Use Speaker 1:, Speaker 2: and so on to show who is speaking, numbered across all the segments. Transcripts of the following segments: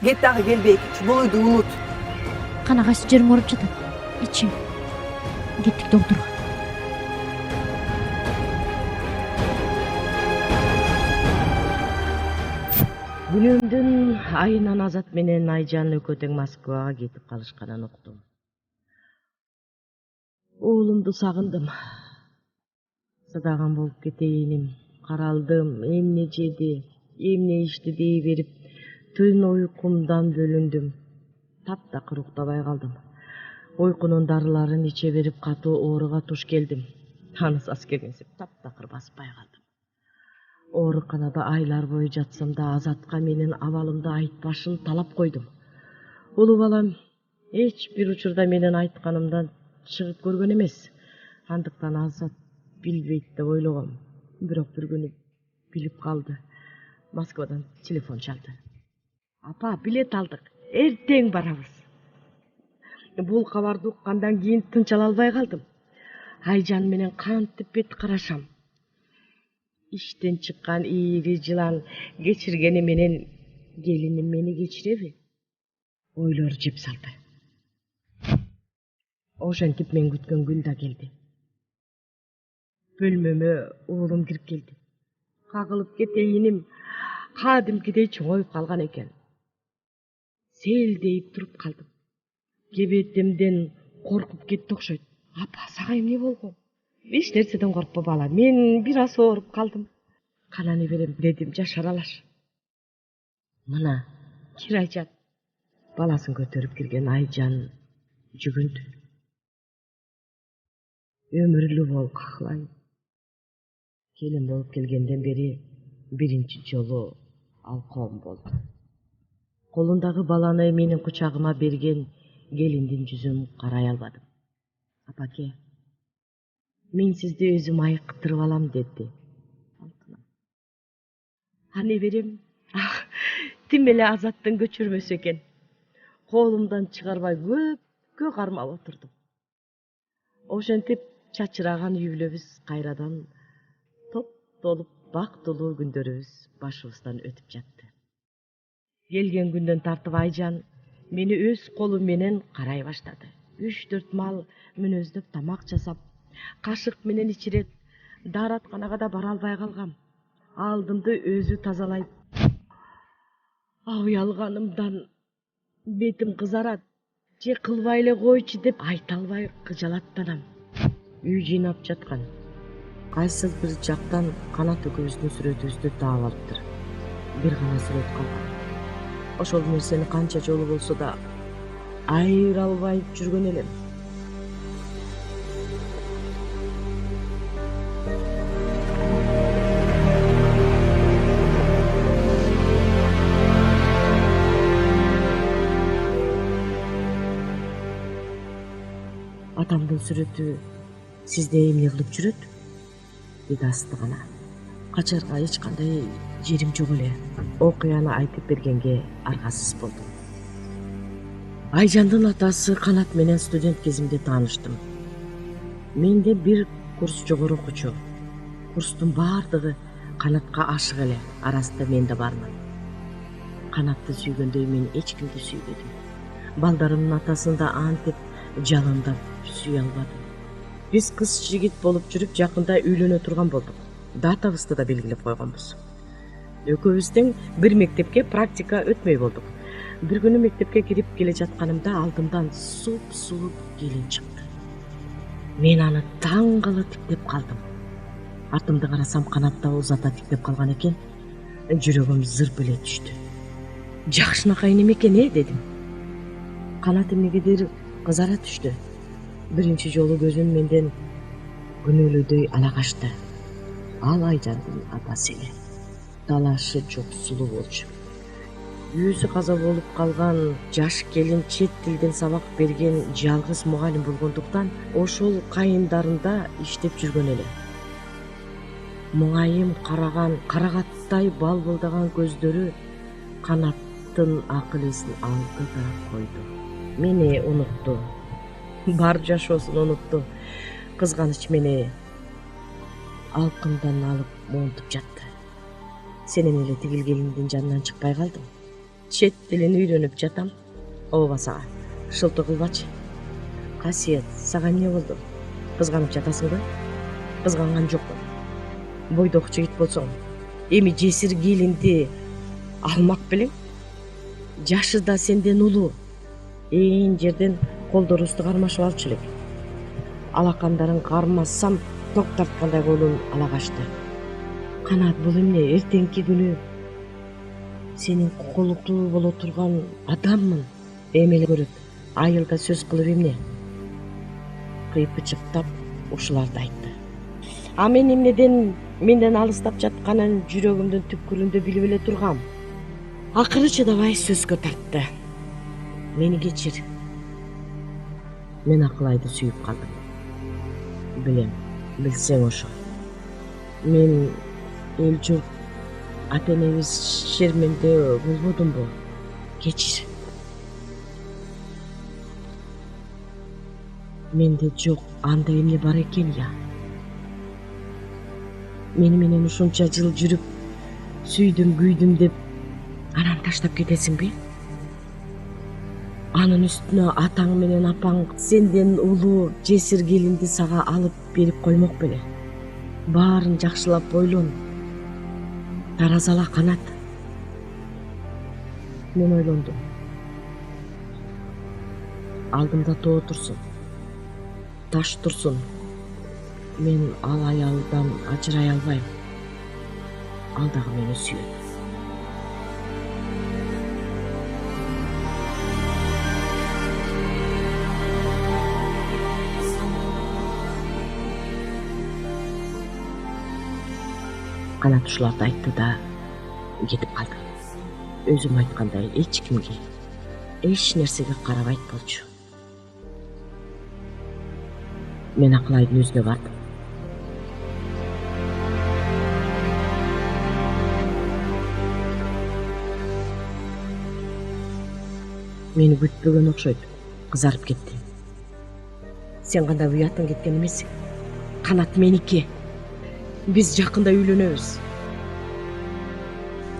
Speaker 1: Get dagы келбей, ушул ойду унут.
Speaker 2: Кана кайсы жериң ооруп жатат? Ичим. Кеттик доктурга.
Speaker 3: Күнүмдүн айынан Азат менен Айжан экөө тең Москвага кетип калышканын уктум. Уулумду сагындым. Садаган болуп кетейиним. Каралдым, эмне жеди, эмне ичти дей берип, түн уйкумдан бөлүндүм. Таптакыр уктабай калдым. Уйкунун дарыларын иче берип катуу ооруга туш келдим. Анысас келгенсип таптакыр баспай калдым. Ооруканада айлар бою жатсам да Азатка менин абалымды айтпашын талап койдум. Улуу балам эч бир учурда менин айтканымдан чыгып көргөн эмес. Андыктан Азат билбейт деп ойлогом. Бирок бир күнү билип калды. Москвадан телефон чалды. Апа, билет алдык. Эртең барабыз. Бул кабарды уккандан кийин тынчала албай калдым. Айжан менен кантип бет карашам. Иштен чыккан ийри жылан кечиргени менен келиним мени кечиреби? Ойлор жеп салды. Ошентип мен күткөн күн да келди. Бөлмөмө уулум кирип келди. Кагылып кетейиним кадимкидей чоңоюп калган экен. Селдейип туруп калдым. Кебетимден коркуп кетти окшойт. Апа, сага эмне болгон? Эч нерседен коркпо бала. Мен бир аз ооруп калдым. Кананы берем дедим жашаралаш. Мына кир Айжан. Баласын көтөрүп кирген Айжан жүгүндү. Өмүрлүү бол кахлайм. Келин болуп келгенден бери биринчи жолу алкоом болду. Колундагы баланы менин кучагыма берген келиндин жүзүн карай албадым. Апаке, мен сизди өзүм айыктырып алам деди. Аны берем. Тим эле Азаттын көчүрмөсү экен. Колумдан чыгарбай көпкө кармап отурдум. Ошентип чачыраган үй бүлөбүз кайрадан топ-толуп бактылуу күндөрүбүз башыбыздан өтүп жатты. Келген күндөн тартып Айжан мени өз колу менен карай баштады. 3-4 мал мүнөздөп тамак жасап, кашык менен ичирет, дааратканага да бара албай калгам. Алдымды өзү тазалайт. Уялганымдан бетим кызарат. Же кылбай эле койчу деп айта албай кыжалаттанам. Үй жыйнап жаткан. Кайсыл бир жактан Канат экөөбүздүн сүрөтүбүздү таап алыптыр. Бир гана сүрөт калган. Ошол нерсени канча жолу болсо да айыра албай жүргөн элем. Атамдын сүрөтү сизде эмне кылып жүрөт? Деди астыгана. Качарга эч кандай жерим жок эле. Окуяны айтып бергенге аргасыз болдум. Айжандын атасы Канат менен студент кезимде тааныштым. Менде бир курс жогору окуучу. Курстун баардыгы Канатка ашык эле. Арасында мен да бармын. Канатты сүйгөндөй мен эч кимди сүйбөдүм. Балдарымдын атасын да антип жалындап сүйө албадым. Биз кыз жигит болуп жүрүп жакында үйлөнө турган болдук. Датабызды да белгилеп койгонбуз. Экөөбүз тең бир мектепке практика өтмөй болдук. Бир күнү мектепке кирип келе жатканымда алдымдан суп-суук келин чыкты. Мен аны таң кала тиктеп калдым. Артымды карасам Канат да узата тиктеп калган экен. Жүрөгүм зырп эле түштү. Жакшынакай неме экен дедим. Канат эмнегедир кызара түштү. Биринчи жолу көзүн менден күнөөлөдөй ала качты. Ал Айжандын апасы эле. Талашы жок сулуу болчу. Үйүсү каза болуп калган жаш келин чет тилден сабак берген жалгыз мугалим болгондуктан ошол кайындарында иштеп жүргөн эле. Муңайым караган, карагаттай балбылдаган көздөрү Канаттын акыл эсин алды да койду. Мени унутту. Бар жашоосун унутту. Кызганыч мени алкымдан алып монтуп жатты. Сенен эле тигил келиндин жанынан чыкпай калдым. чет тилин үйрөнүп жатам. Ооба сага. Шылтоо кылбачы. Касиет, сага эмне болду? Кызганып жатасыңбы? Кызганган жокмун. Бойдок жигит болсоң, эми жесир келинди алмак белең? Жашы да сенден улуу. Ээн жерден колдорубузду кармашып алчу элек. Алакандарың кармасам ток тарткандай колун ала качты. Канат, бул эмне? Эртеңки күнү сенин колуктуу боло турган адаммын. Эми эле көрөт. Айылда сөз кылып эмне? Кыйпычыктап ушуларды айтты. А мен эмнеден менден алыстап жатканын жүрөгүмдүн түпкүрүндө билип эле тургам. Акыры чыдабай сөзгө тартты. Мени кечир. Мен Акылайды сүйүп калдым. Билем, билсең ошо. Мен эл журт ата энебиз шерменде болбодумбу? Кечир. Менде жок андай эмне бар экен я. Мени менен ушунча жыл жүрүп, сүйдүм, күйдүм деп анан таштап кетесиңби? Анын үстүнө атаң менен апаң сенден улуу жесир келинди сага алып берип коймок беле. Баарын жакшылап ойлон. Таразала, Канат. Мен ойлондум. Алдымда тоо турсун, таш турсун. Мен ал аялдан ажырай албайм. Ал дагы мени сүйөт. Канат ушуларды айтты да кетип калды. Өзүм айткандай эч кимге, эч нерсеге карабайт болчу. Мен Акылайдын өзүнө бардым. Мени күтпөгөн окшойт. Кызарып кетти. Сен кандай уятың кеткен эмессиң? Канат меники. Биз жакында үйлөнөбүз.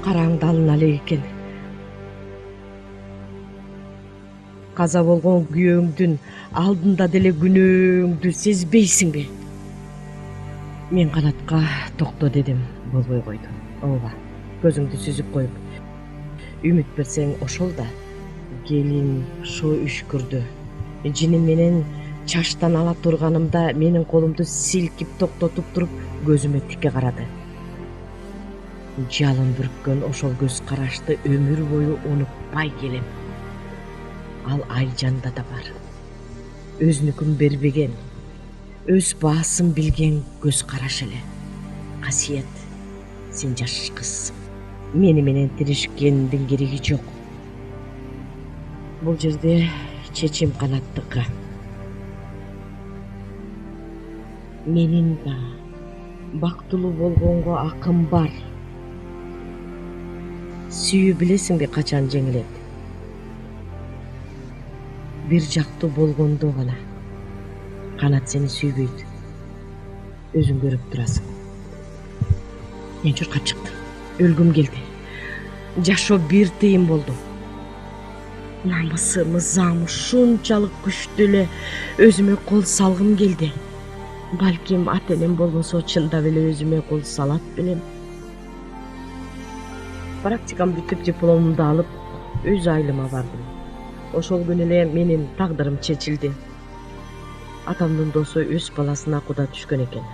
Speaker 3: Караңды алына элек экен. Каза болгон күйөөңдүн алдында деле күнөөңдү сезбейсиңби? Мен Канатка токто дедим, болбой койду. Ооба, көзүңдү сүзүп коюп, үмүт берсең ошол да. Келин шо үшкүрдү. Жиним менен чаштан ала турганымда менин колумду силкип токтотуп туруп көзүмө тике карады. Жалын бүрккөн ошол көз карашты өмүр бою унутпай келем. Ал Айжанда да бар. Өзүнүкүн бербеген, өз баасын билген көз караш эле. Касиет, сен жаш кызсың. Мени менен тиришкендин кереги жок. Бул жерде чечим Канаттыкы. Менин да бактылуу болгонго акым бар. Сүйүү билесиңби качан жеңилет? Бир жактуу болгондо гана. Канат сени сүйбөйт. Өзүң көрүп турасың. Мен журкап чыктым. Өлгүм келди. Жашоо бир тыйын болду. Намысы, мызам ушунчалык күчтүү эле өзүмө кол салгым келди. Балким ата энем болбосо чындап эле өзүмө кол салат белем. Практикам бүтүп дипломумду алып, өз айылыма бардым. Ошол күнү эле менин тагдырым чечилди. Атамдын досу өз баласына куда түшкөн экен.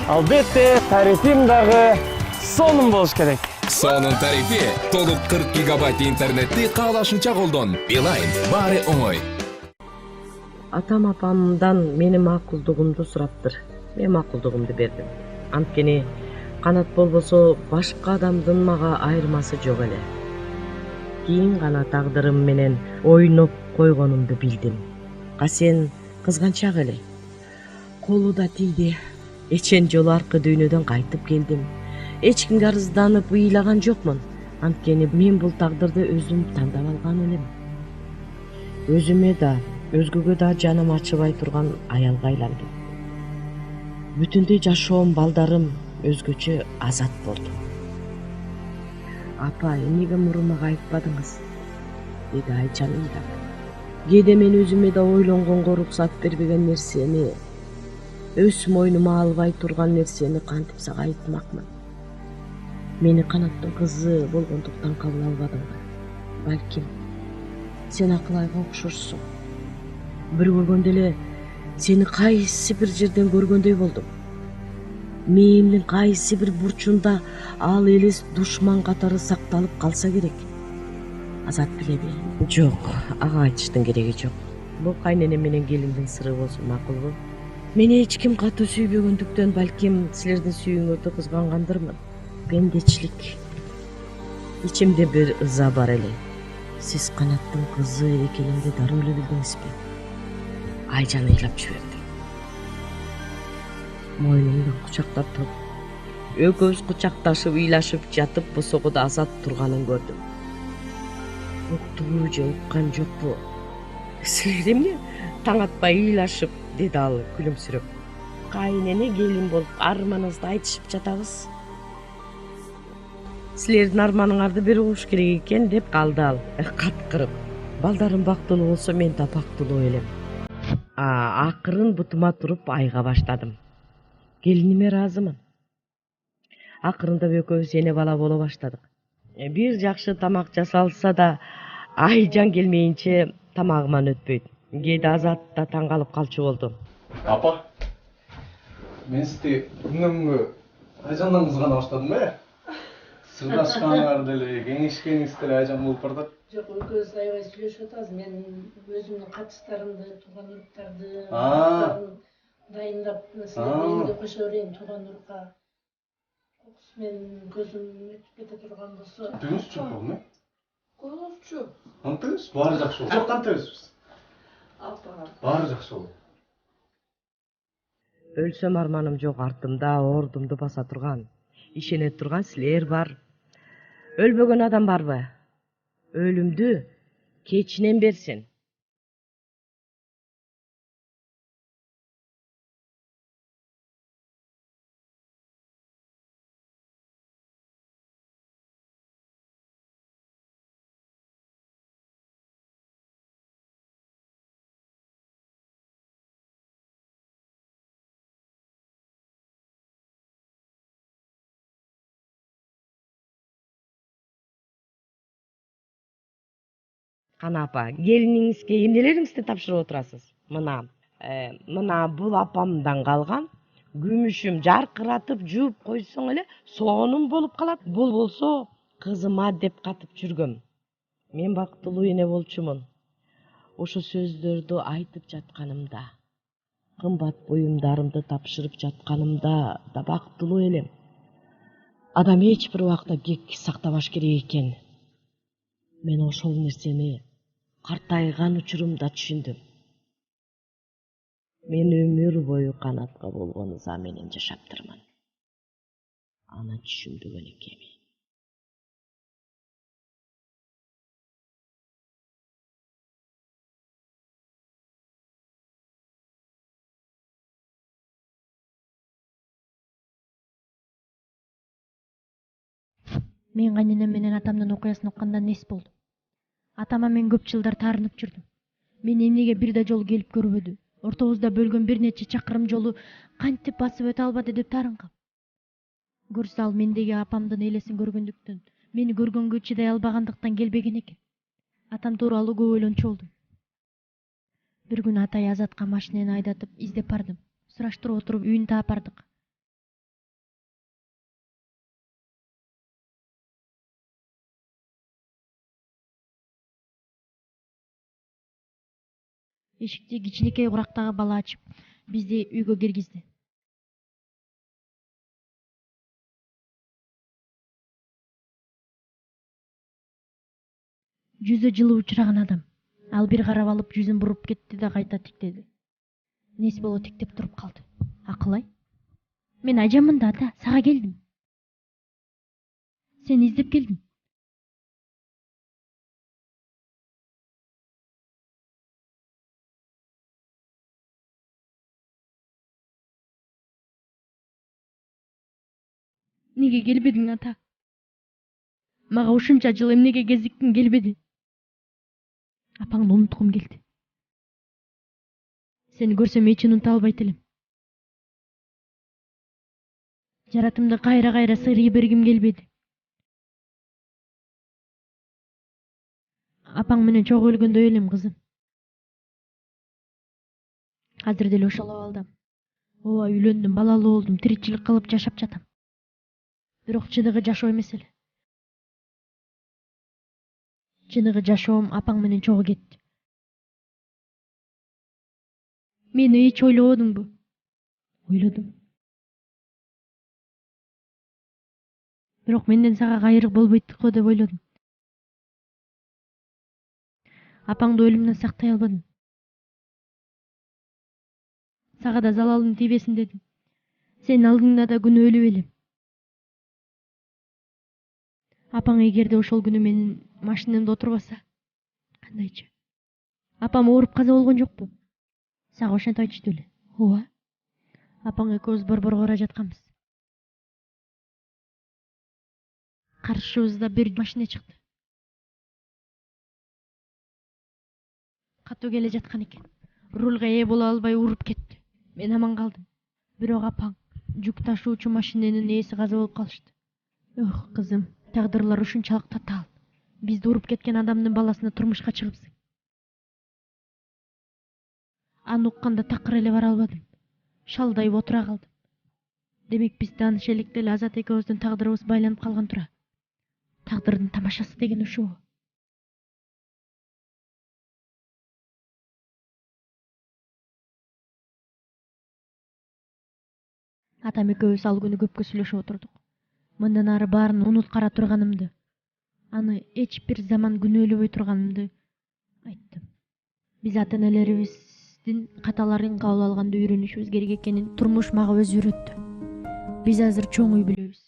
Speaker 4: Албетте, тарифим дагы сонун болуш керек.
Speaker 5: Сонун тарифи толук 40 гигабайт интернетти каалашынча колдон. Билайн баары оңой.
Speaker 3: Атам апамдан менин макулдугумду сураптыр. Мен макулдугумду бердим. Анткени Канат болбосо башка адамдын мага айырмасы жок эле. Кийин гана тагдырым менен ойноп койгонумду билдим. Касен кызганчак эле. Колу да тийди. Эчен жолу аркы дүйнөдөн кайтып келдим. Эч кимге арызданып ыйлаган жокмун. Анткени мен бул тагдырды өзүм тандап алган элем. Өзүмө да, өзгөгө да жаным ачыбай турган аялга айландым. Бүтүндөй жашоом, балдарым өзгөчө азат болду. Апа, эмнеге мурун айтпадыңыз? Деди Айжан ыйдап. Кээде мен өзүмө да ойлонгонго уруксат бербеген нерсени, өз мойнума албай турган нерсени кантип сага айтмакмын? Мени Канаттын кызы болгондуктан кабыл албадыңбы? Балким сен Акылайга окшошсуң. Бир көргөндө эле сени кайсы бир жерден көргөндөй болдум. Мээндин кайсы бир бурчунда ал элес душман катары сакталып калса керек. Азат билеби? Жок, ага айтыштын кереги жок. Бул кайнене менен келиндин сыры болсун, макулбу? Мени эч ким катуу сүйбөгөндүктөн балким силердин сүйүүңөрдү кызгангандырмын. Пендечилик. Ичимде бир ыза бар эле. Сиз Канаттын кызы экенинди дароо эле билдиңизби? Айжан ыйлап жиберди. Мойнумдан кучактап туруп, экөөбүз кучакташып, ыйлашып жатып, босогодо Азат турганын көрдүм. Уктубу же уккан жокпу? Силер эмне таң атпай ыйлашып, деди ал күлүмсүрөп. Кайнене келин болуп арманыбызды айтышып жатабыз. Силердин арманыңарды бир угуш керек экен деп калды ал, каткырып. Балдарым бактылуу болсо мен да бактылуу элем. Акырын бутума туруп айга баштадым. Келиниме ыраазымын. Акырындап экөөбүз эне бала боло баштадык. Бир жакшы тамак жасалса да Айжан келмейинче тамагыман өтпөйт. Кээде Азат да таң калып калчу болду.
Speaker 4: Апа, мен сизди күнөмгө Айжандан кызгана баштадым Сырдашканыңар деле, кеңешкениңиздер Айжан болуп бардат.
Speaker 6: Жок, экөөбүз аябай сүйлөшүп атабыз. Мен өзүмдүн катыштарымды, тууган уруктарды, дайындап, силерди элге кошо берейин тууган урукка. Мен көзүм өтүп кете турган болсо.
Speaker 4: Түгүнүзчү болду?
Speaker 6: Көзчү.
Speaker 4: Кантыбыз? Баары жакшы болду. Жок, кантыбыз?
Speaker 6: Апа.
Speaker 4: Баары жакшы болду.
Speaker 3: Өлсөм арманым жок артымда, ордумду баса турган, ишене турган силер бар. Өлбөгөн адам барбы? Өлүмдү кечинен берсин. Кана апа, келиниңизге эмнелериңизди тапшырып отурасыз? Мына бул апамдан калган күмүшүм, жаркыратып жууп койсоң эле сонун болуп калат. Бул болсо кызыма деп катып жүргөм. Мен бактылуу эне болчумун. Ошо сөздөрдү айтып жатканымда, кымбат буюмдарымды тапшырып жатканымда да бактылуу элем. Адам эч бир убакта кек сактабаш керек экен. Мен ошол нерсени картайган учурумда түшүндүм. Мен өмүр бою Канатка болгон ыза менен жашаптырмын. Аны түшүнбөгөн экенмин.
Speaker 2: Мен кайненем менен атамдын окуясын укканда нес болду. Атама мен көп жылдар таарынып жүрдүм. Мени эмнеге бир да жолу келип көрбөдү? Ортобузда бөлгөн бир нече чакырым жолу кантип басып өтө албады деп таарынгам. Көрсө ал мендеги апамдын элесин көргөндүктөн, мени көргөнгө чыдай албагандыктан келбеген экен. Атам тууралуу көп ойлончу болдум. Бир күнү атай Азатка машинени айдатып издеп бардым. Сураштырып отуруп үйүн таап бардык. Эшикти кичинекей курактагы бала ачып, бизди үйгө киргизди. Жүзү жылуу учураган адам. Ал бир карап алып жүзүн буруп кетти да кайта тиктеди. Нес боло тиктеп туруп калды. Акылай? Мен Айжанмын да, ата, сага келдим. Сени издеп келдим. Неге келбедиң, ата? Мага ушунча жыл эмнеге кезиккиң келбеди? Апаңды унуткум келди. Сени көрсөм эч унута албайт элем. Жаратымды кайра сыйрый бергим келбеди. Апаң менен чогуу өлгөндөй элем, кызым. Азыр деле ошол абалдам. Ооба, үйлөндүм, балалуу болдум, тиричилик кылып жашап жатам. Бирок чыныгы жашоо эмес эле. Чыныгы жашоом апаң менен чогуу кетти. Мени эч ойлободуңбу? Ойлодум. Бирок менден сага кайрык болбойт го деп ойлодум. Апаңды өлүмдөн сактай албадым. Сага да залалым тийбесин дедим. Сенин алдыңда да күнөөлүү элем. Апаң эгерде ошол күнү менин машинемде отурбаса, кандайчы? Апам ооруп каза болгон жокпу? Сага ошентип айтыштуу эле. Ооба. Апаң экөөбүз борборго бара жатканбыз. Каршыбызда бир машина чыкты. Катуу келе жаткан экен. Рулга ээ боло албай уруп кетти. Мен аман калдым. Бирок апаң, жүк ташуучу машиненин ээси каза болуп калышты. Ох, кызым, тагдырлар ушунчалык татаал. Бизди уруп кеткен адамдын баласына турмушка чыгыпсың. Аны укканда такыр эле бара албадым. Шалдайып отура калдым. Демек биз тааныш элек деле Азат экөөбүздүн тагдырыбыз байланып калган тура. Тагдырдын тамашасы деген ушул. Атам экөөбүз ал күнү көпкө сүйлөшүп отурдук. Мындан ары баарын унуткара турганымды, аны эч бир заман күнөөлөбөй турганымды айттым. Биз ата энелерибиздин каталарын кабыл алганды үйрөнүшүбүз керек экенин турмуш мага өзү үйрөттү. Биз азыр чоң үй бүлөбүз.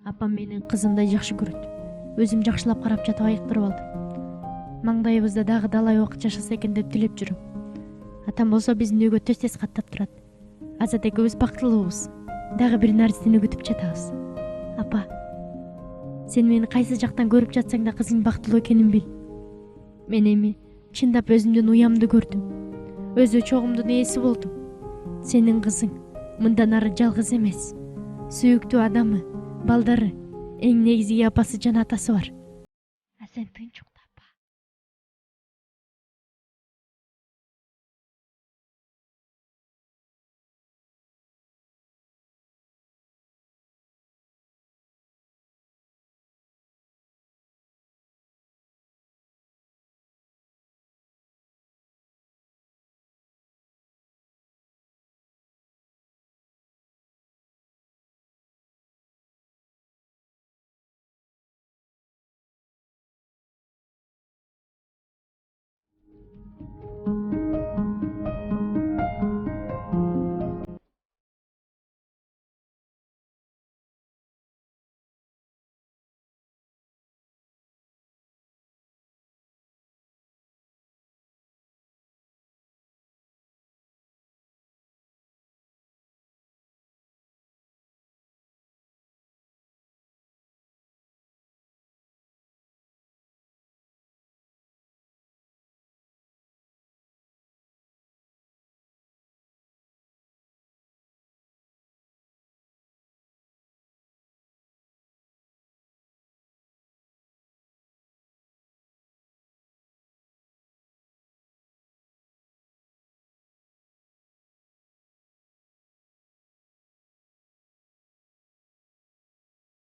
Speaker 2: Апам менин кызымдай жакшы көрөт. Өзүм жакшылап карап жатып айыктырып алдым. Маңдайыбызда дагы далай убакыт жашаса экен деп тилеп жүрөм. Атам болсо биздин үйгө төс каттап турат. Азат экөөбүз бактылуубуз. Дагы бир нарсени күтүп жатабыз. Апа, сен мени кайсы жактан көрүп жатсаң да кызың бактылуу экенин бил. Мен эми чындап өзүмдүн уямды көрдүм. Өзү чогумдун ээси болдум. Сенин кызың мындан ары жалгыз эмес. Сүйүктүү адамы, балдары, эң негизги апасы жана атасы бар. А сен тынч ук.